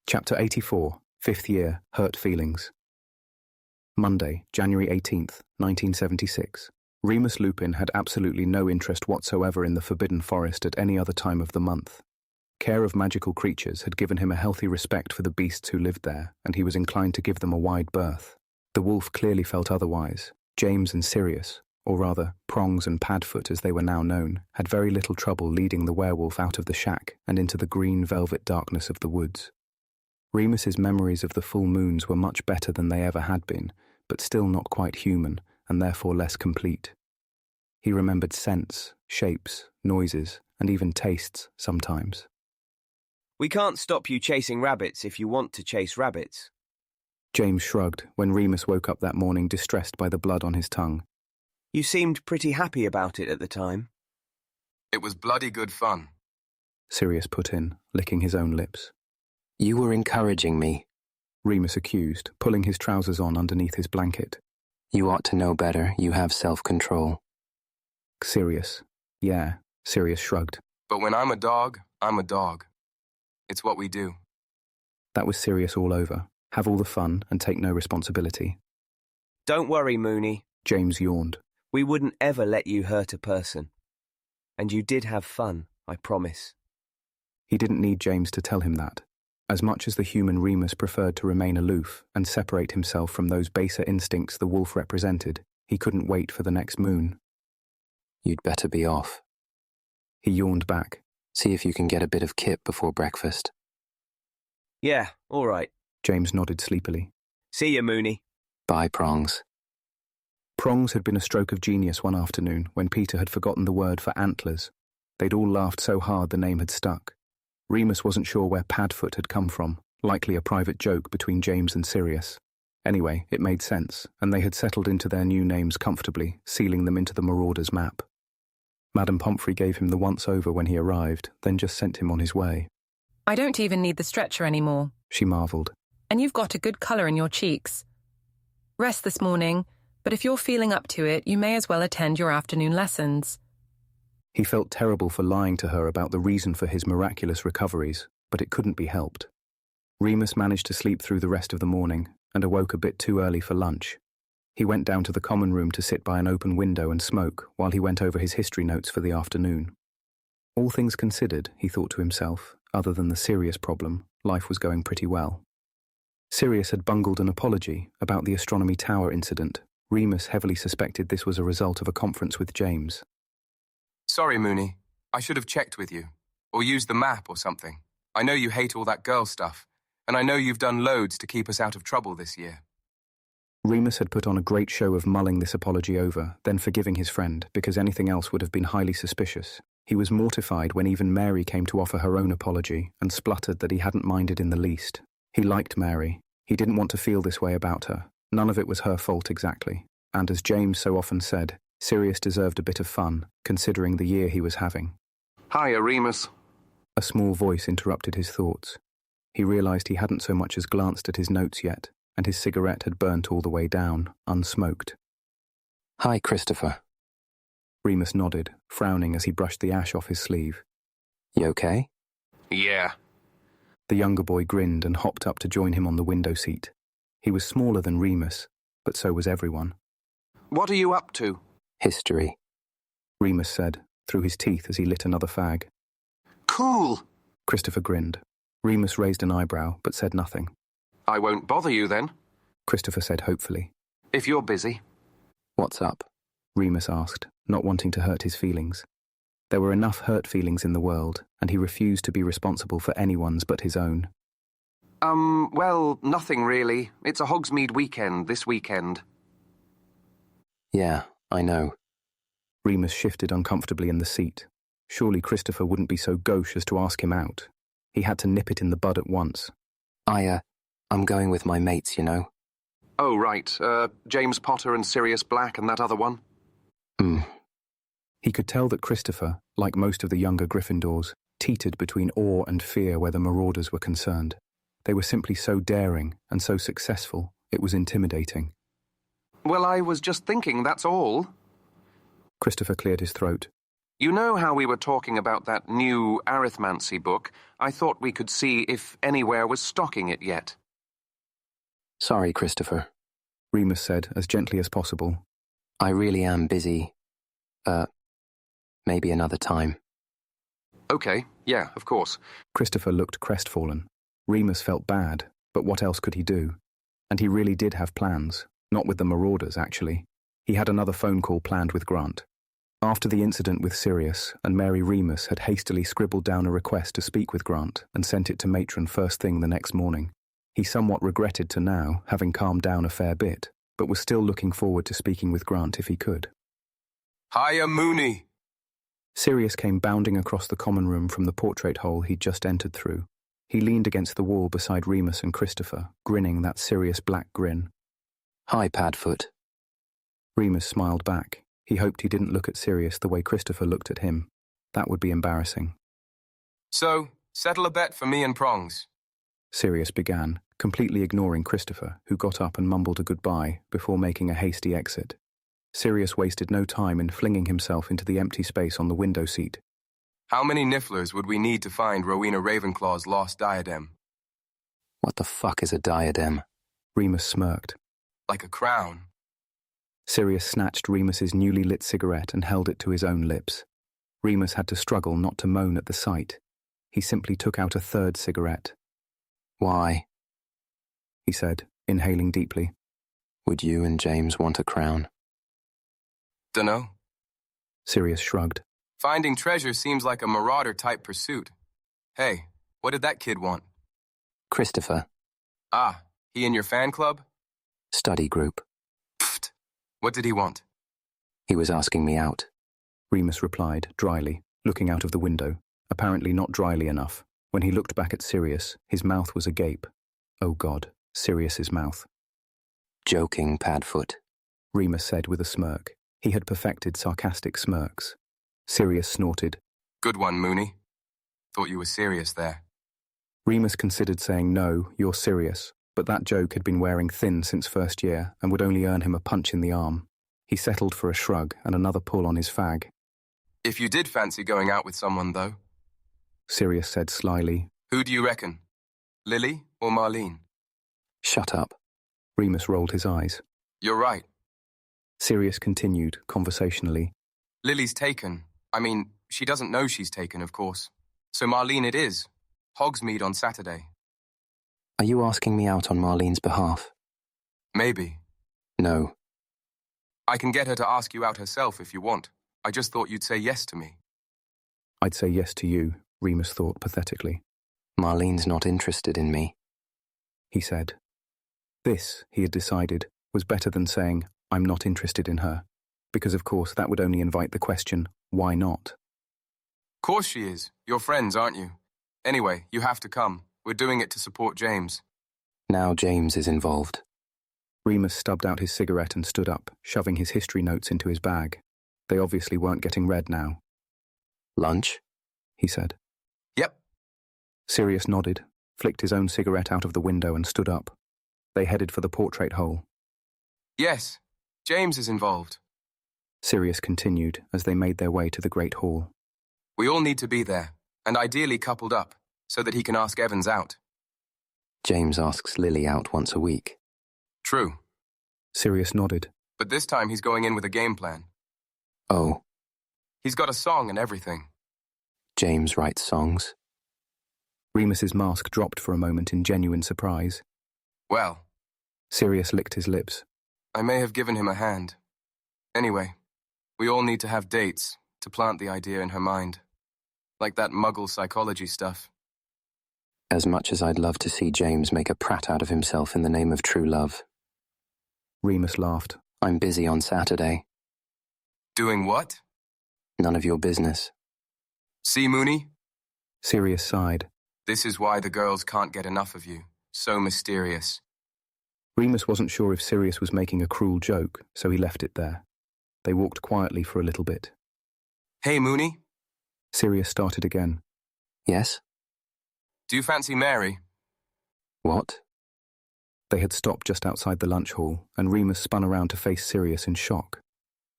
Chapter 84, 5th Year, Hurt Feelings. Monday, January 18th, 1976. Remus Lupin had absolutely no interest whatsoever in the Forbidden Forest at any other time of the month. Care of magical creatures had given him a healthy respect for the beasts who lived there, and he was inclined to give them a wide berth. The wolf clearly felt otherwise. James and Sirius, or rather, Prongs and Padfoot as they were now known, had very little trouble leading the werewolf out of the shack and into the green velvet darkness of the woods. Remus's memories of the full moons were much better than they ever had been, but still not quite human, and therefore less complete. He remembered scents, shapes, noises, and even tastes sometimes. We can't stop you chasing rabbits if you want to chase rabbits. James shrugged when Remus woke up that morning distressed by the blood on his tongue. You seemed pretty happy about it at the time. It was bloody good fun, Sirius put in, licking his own lips. You were encouraging me, Remus accused, pulling his trousers on underneath his blanket. You ought to know better. You have self-control. Sirius. Yeah, Sirius shrugged. but when I'm a dog, I'm a dog. It's what we do. That was Sirius all over. Have all the fun and take no responsibility. Don't worry, Mooney. James yawned. We wouldn't ever let you hurt a person. And you did have fun, I promise. He didn't need James to tell him that. As much as the human Remus preferred to remain aloof and separate himself from those baser instincts the wolf represented, he couldn't wait for the next moon. You'd better be off. He yawned back. See if you can get a bit of kip before breakfast. Yeah, all right. James nodded sleepily. See you, Mooney. Bye, Prongs. Prongs had been a stroke of genius one afternoon when Peter had forgotten the word for antlers. They'd all laughed so hard the name had stuck. Remus wasn't sure where Padfoot had come from, likely a private joke between James and Sirius. Anyway, it made sense, and they had settled into their new names comfortably, sealing them into the Marauders map. Madame Pomfrey gave him the once-over when he arrived, then just sent him on his way. I don't even need the stretcher anymore. She marvelled. And you've got a good colour in your cheeks. Rest this morning, but if you're feeling up to it, you may as well attend your afternoon lessons. He felt terrible for lying to her about the reason for his miraculous recoveries, but it couldn't be helped. Remus managed to sleep through the rest of the morning and awoke a bit too early for lunch. He went down to the common room to sit by an open window and smoke while he went over his history notes for the afternoon. All things considered, he thought to himself, other than the Sirius problem, life was going pretty well. Sirius had bungled an apology about the astronomy tower incident. Remus heavily suspected this was a result of a conference with James. Sorry, Mooney. I should have checked with you. Or used the map or something. I know you hate all that girl stuff, and I know you've done loads to keep us out of trouble this year. Remus had put on a great show of mulling this apology over, then forgiving his friend, because anything else would have been highly suspicious. He was mortified when even Mary came to offer her own apology, and spluttered that he hadn't minded in the least. He liked Mary. He didn't want to feel this way about her. None of it was her fault exactly. And as James so often said, Sirius deserved a bit of fun, considering the year he was having. Hiya, Remus. A small voice interrupted his thoughts. He realised he hadn't so much as glanced at his notes yet, and his cigarette had burnt all the way down, unsmoked. Hi, Christopher. Remus nodded, frowning as he brushed the ash off his sleeve. You okay? Yeah. The younger boy grinned and hopped up to join him on the window seat. He was smaller than Remus, but so was everyone. What are you up to? History, Remus said, through his teeth as he lit another fag. Cool. Christopher grinned. Remus raised an eyebrow, but said nothing. I won't bother you then, Christopher said hopefully. if you're busy. what's up? Remus asked, not wanting to hurt his feelings. There were enough hurt feelings in the world, and he refused to be responsible for anyone's but his own. Well, nothing really. It's a Hogsmeade weekend this weekend. Yeah, I know. Remus shifted uncomfortably in the seat. Surely Christopher wouldn't be so gauche as to ask him out. He had to nip it in the bud at once. I'm going with my mates, you know. Oh, right. James Potter and Sirius Black and that other one. He could tell that Christopher, like most of the younger Gryffindors, teetered between awe and fear where the Marauders were concerned. They were simply so daring and so successful, it was intimidating. Well, I was just thinking, that's all. Christopher cleared his throat. You know how we were talking about that new arithmancy book? I thought we could see if anywhere was stocking it yet. Sorry, Christopher. Remus said as gently as possible. I really am busy. Maybe another time. Okay, yeah, of course. Christopher looked crestfallen. Remus felt bad, but what else could he do? And he really did have plans. Not with the Marauders, actually. He had another phone call planned with Grant. After the incident with Sirius, and Mary Remus had hastily scribbled down a request to speak with Grant and sent it to Matron first thing the next morning. He somewhat regretted to now, having calmed down a fair bit, but was still looking forward to speaking with Grant if he could. Hiya, Mooney! Sirius came bounding across the common room from the portrait hole he'd just entered through. He leaned against the wall beside Remus and Christopher, grinning that serious black grin. Hi, Padfoot. Remus smiled back. He hoped he didn't look at Sirius the way Christopher looked at him. That would be embarrassing. So, settle a bet for me and Prongs. Sirius began, completely ignoring Christopher, who got up and mumbled a goodbye before making a hasty exit. Sirius wasted no time in flinging himself into the empty space on the window seat. How many nifflers would we need to find Rowena Ravenclaw's lost diadem? What the fuck is a diadem? Remus smirked. Like a crown. Sirius snatched Remus's newly lit cigarette and held it to his own lips. Remus had to struggle not to moan at the sight. He simply took out a third cigarette. Why? He said, inhaling deeply. Would you and James want a crown? Dunno. Sirius shrugged. Finding treasure seems like a marauder-type pursuit. Hey, what did that kid want? Christopher. Ah, he in your fan club? Study group. Pfft. What did he want? He was asking me out. Remus replied, dryly, looking out of the window, apparently not dryly enough. When he looked back at Sirius, his mouth was agape. Oh God, Sirius's mouth. Joking, Padfoot. Remus said with a smirk. He had perfected sarcastic smirks. Sirius snorted. Good one, Mooney. Thought you were serious there. Remus considered saying, no, you're serious, but that joke had been wearing thin since first year and would only earn him a punch in the arm. He settled for a shrug and another pull on his fag. If you did fancy going out with someone, though, Sirius said slyly. Who do you reckon? Lily or Marlene? Shut up. Remus rolled his eyes. You're right. Sirius continued, conversationally. Lily's taken. I mean, she doesn't know she's taken, of course. So Marlene it is. Hogsmeade on Saturday. Are you asking me out on Marlene's behalf? Maybe. No. I can get her to ask you out herself if you want. I just thought you'd say yes to me. I'd say yes to you, Remus thought pathetically. Marlene's not interested in me, he said. This, he had decided, was better than saying, I'm not interested in her, because of course that would only invite the question, why not? Course she is. You're friends, aren't you? Anyway, you have to come. We're doing it to support James. Now James is involved. Remus stubbed out his cigarette and stood up, shoving his history notes into his bag. They obviously weren't getting read now. Lunch? He said. Yep. Sirius nodded, flicked his own cigarette out of the window and stood up. They headed for the portrait hole. Yes, James is involved. Sirius continued as they made their way to the great hall. We all need to be there, and ideally coupled up, so that he can ask Evans out. James asks Lily out once a week. True. Sirius nodded. But this time he's going in with a game plan. Oh. He's got a song and everything. James writes songs? Remus's mask dropped for a moment in genuine surprise. Well. Sirius licked his lips. I may have given him a hand. Anyway, we all need to have dates to plant the idea in her mind. Like that muggle psychology stuff. As much as I'd love to see James make a prat out of himself in the name of true love. Remus laughed. I'm busy on Saturday. Doing what? None of your business. See, Mooney? Sirius sighed. This is why the girls can't get enough of you. So mysterious. Remus wasn't sure if Sirius was making a cruel joke, so he left it there. They walked quietly for a little bit. Hey, Mooney? Sirius started again. Yes? Do you fancy Mary? What? They had stopped just outside the lunch hall, and Remus spun around to face Sirius in shock.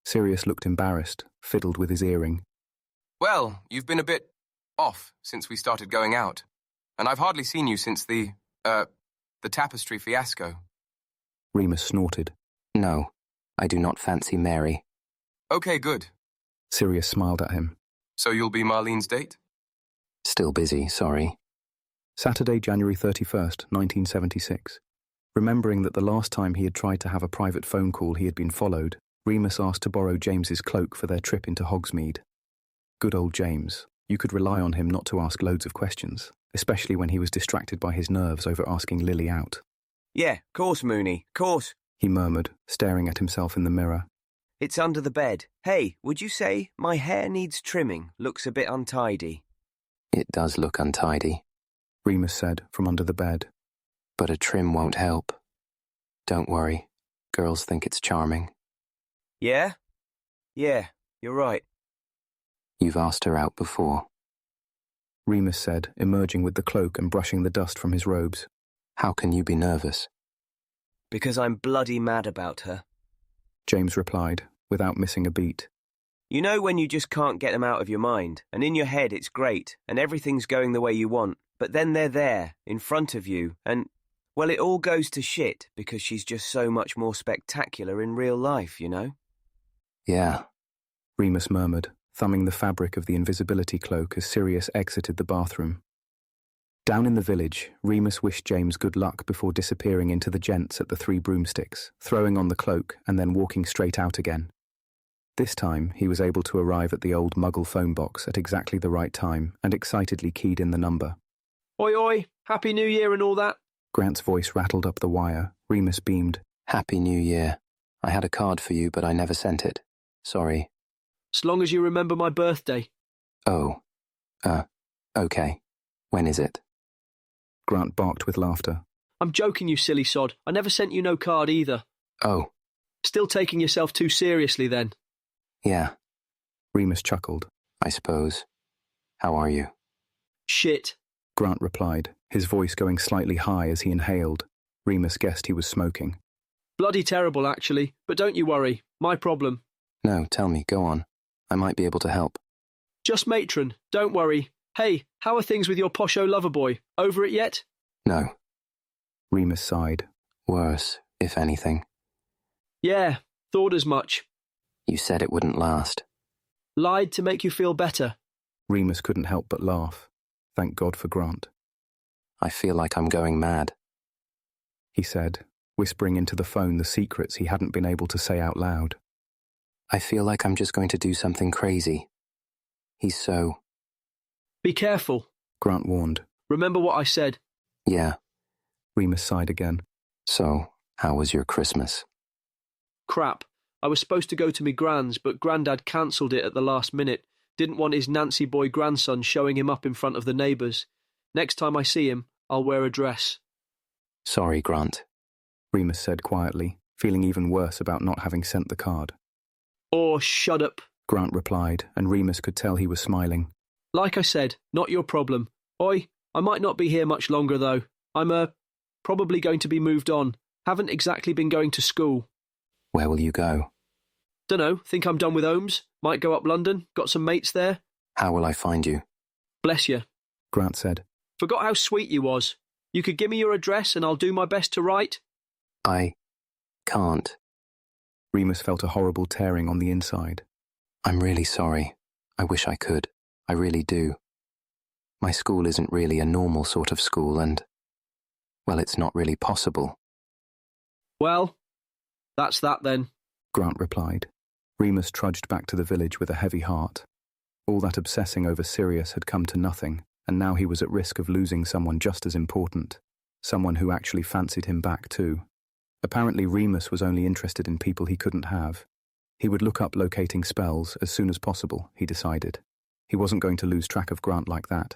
Sirius looked embarrassed, fiddled with his earring. Well, you've been a bit off since we started going out. And I've hardly seen you since the tapestry fiasco. Remus snorted. No, I do not fancy Mary. Okay, good. Sirius smiled at him. So you'll be Marlene's date? Still busy, sorry. Saturday, January 31st, 1976. Remembering that the last time he had tried to have a private phone call he had been followed, Remus asked to borrow James's cloak for their trip into Hogsmeade. Good old James. You could rely on him not to ask loads of questions, especially when he was distracted by his nerves over asking Lily out. Yeah, course, Mooney, course. He murmured, staring at himself in the mirror. It's under the bed. Hey, would you say my hair needs trimming? Looks a bit untidy. It does look untidy. Remus said from under the bed. But a trim won't help. Don't worry. Girls think it's charming. Yeah? Yeah, you're right. You've asked her out before. Remus said, emerging with the cloak and brushing the dust from his robes. How can you be nervous? Because I'm bloody mad about her. James replied, without missing a beat. You know when you just can't get them out of your mind, and in your head it's great, and everything's going the way you want, but then they're there, in front of you, and, well, it all goes to shit because she's just so much more spectacular in real life, you know? Yeah. Remus murmured, thumbing the fabric of the invisibility cloak as Sirius exited the bathroom. Down in the village, Remus wished James good luck before disappearing into the gents at the Three Broomsticks, throwing on the cloak and then walking straight out again. This time, he was able to arrive at the old Muggle phone box at exactly the right time and excitedly keyed in the number. Oi, oi, Happy New Year and all that. Grant's voice rattled up the wire. Remus beamed. Happy New Year. I had a card for you, but I never sent it. Sorry. As long as you remember my birthday. Oh. Okay. When is it? Grant barked with laughter. I'm joking, you silly sod. I never sent you no card either. Oh. Still taking yourself too seriously then. Yeah. Remus chuckled. I suppose. How are you? Shit. Grant replied, his voice going slightly high as he inhaled. Remus guessed he was smoking. Bloody terrible, actually. But don't you worry. My problem. No, tell me, go on. I might be able to help. Just matron. Don't worry. Hey, how are things with your posho lover boy? Over it yet? No. Remus sighed. Worse, if anything. Yeah, thought as much. You said it wouldn't last. Lied to make you feel better. Remus couldn't help but laugh. Thank God for Grant. I feel like I'm going mad. He said, whispering into the phone the secrets he hadn't been able to say out loud. I feel like I'm just going to do something crazy. He's so... Be careful. Grant warned. Remember what I said. Yeah. Remus sighed again. So, how was your Christmas? Crap. I was supposed to go to me Gran's, but Grandad cancelled it at the last minute. Didn't want his Nancy boy grandson showing him up in front of the neighbours. Next time I see him, I'll wear a dress. Sorry, Grant. Remus said quietly, feeling even worse about not having sent the card. Oh, shut up. Grant replied, and Remus could tell he was smiling. Like I said, not your problem. Oi, I might not be here much longer though. I'm, probably going to be moved on. Haven't exactly been going to school. Where will you go? Dunno, think I'm done with Ohms. Might go up London, got some mates there. How will I find you? Bless you. Grant said. Forgot how sweet you was. You could give me your address and I'll do my best to write. I can't. Remus felt a horrible tearing on the inside. I'm really sorry. I wish I could. I really do. My school isn't really a normal sort of school and, well, it's not really possible. Well, that's that then, Grant replied. Remus trudged back to the village with a heavy heart. All that obsessing over Sirius had come to nothing, and now he was at risk of losing someone just as important, someone who actually fancied him back too. Apparently Remus was only interested in people he couldn't have. He would look up locating spells as soon as possible, he decided. He wasn't going to lose track of Grant like that.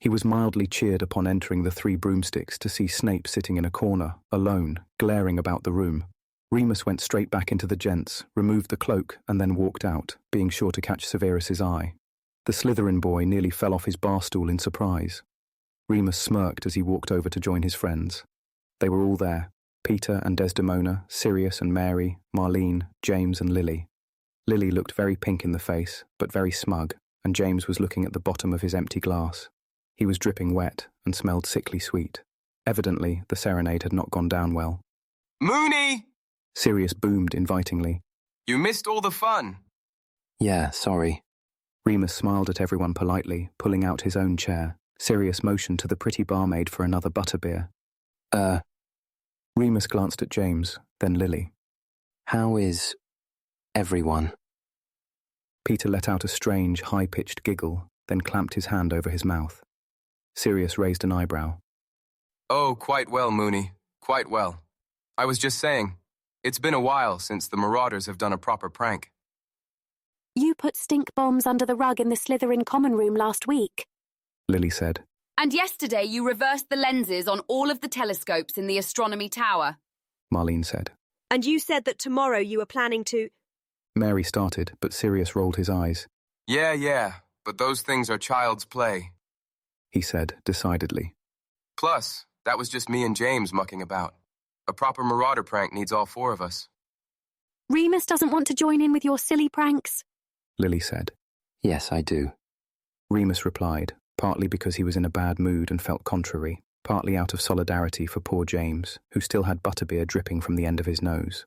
He was mildly cheered upon entering the Three Broomsticks to see Snape sitting in a corner, alone, glaring about the room. Remus went straight back into the gents, removed the cloak, and then walked out, being sure to catch Severus's eye. The Slytherin boy nearly fell off his bar stool in surprise. Remus smirked as he walked over to join his friends. They were all there, Peter and Desdemona, Sirius and Mary, Marlene, James and Lily. Lily looked very pink in the face, but very smug, and James was looking at the bottom of his empty glass. He was dripping wet and smelled sickly sweet. Evidently, the serenade had not gone down well. Mooney! Sirius boomed invitingly. You missed all the fun. Yeah, sorry. Remus smiled at everyone politely, pulling out his own chair. Sirius motioned to the pretty barmaid for another butterbeer. Remus glanced at James, then Lily. How is everyone? Peter let out a strange, high-pitched giggle, then clamped his hand over his mouth. Sirius raised an eyebrow. Oh, quite well, Mooney. Quite well. I was just saying, it's been a while since the Marauders have done a proper prank. You put stink bombs under the rug in the Slytherin common room last week, Lily said. And yesterday you reversed the lenses on all of the telescopes in the astronomy tower. Marlene said. And you said that tomorrow you were planning to... Mary started, but Sirius rolled his eyes. Yeah, but those things are child's play, he said decidedly. Plus, that was just me and James mucking about. A proper Marauder prank needs all four of us. Remus doesn't want to join in with your silly pranks, Lily said. Yes, I do. Remus replied, partly because he was in a bad mood and felt contrary, partly out of solidarity for poor James, who still had butterbeer dripping from the end of his nose.